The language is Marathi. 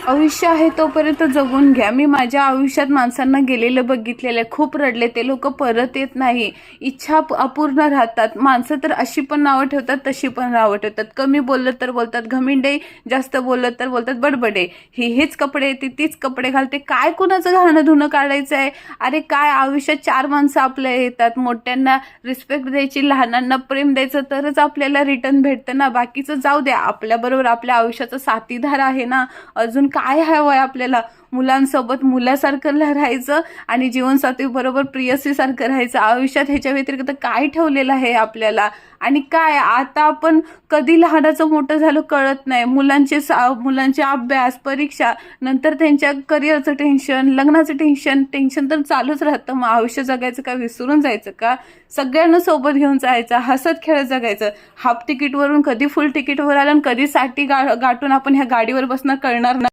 आयुष्य आहे तोपर्यंत जगून घ्या. मी माझ्या आयुष्यात माणसांना गेलेलं बघितलेलं आहे. खूप रडले, ते लोक परत येत नाही. इच्छा अपूर्ण राहतात. माणसं तर अशी पण नावं ठेवतात, तशी पण नावं ठेवतात. कमी बोललं तर बोलतात घमिंडे, जास्त बोललं तर बोलतात बडबडे. हेच कपडे येते, तीच कपडे घालते. काय कुणाचं घाणं धुणं काढायचं आहे? अरे काय, आयुष्यात 4 माणसं आपल्या येतात. मोठ्यांना रिस्पेक्ट द्यायची, लहानांना प्रेम द्यायचं, तरच आपल्याला रिटर्न भेटतं ना. बाकीचं जाऊ द्या. आपल्याबरोबर आपल्या आयुष्याचा साथीदार आहे ना. अजून काय हवंय आपल्याला? मुलांसोबत मुलासारखं राहायचं आणि जीवनसाथी बरोबर प्रियसीसारखं राहायचं. आयुष्यात ह्याच्या व्यतिरिक्त काय ठेवलेलं आहे आपल्याला? आणि काय आता आपण कधी लहानाचं मोठं झालं कळत नाही. मुलांचे अभ्यास, परीक्षा, नंतर त्यांच्या करिअरचं टेन्शन, लग्नाचं टेन्शन तर चालूच राहतं. मग आयुष्य जगायचं का विसरून जायचं का? सगळ्यांना सोबत घेऊन जायचं, हसत खेळत जगायचं. हाफ तिकीटवरून कधी फुल तिकीटवर आलं आणि कधी साठी गाठून आपण ह्या गाडीवर बसणं कळणार नाही.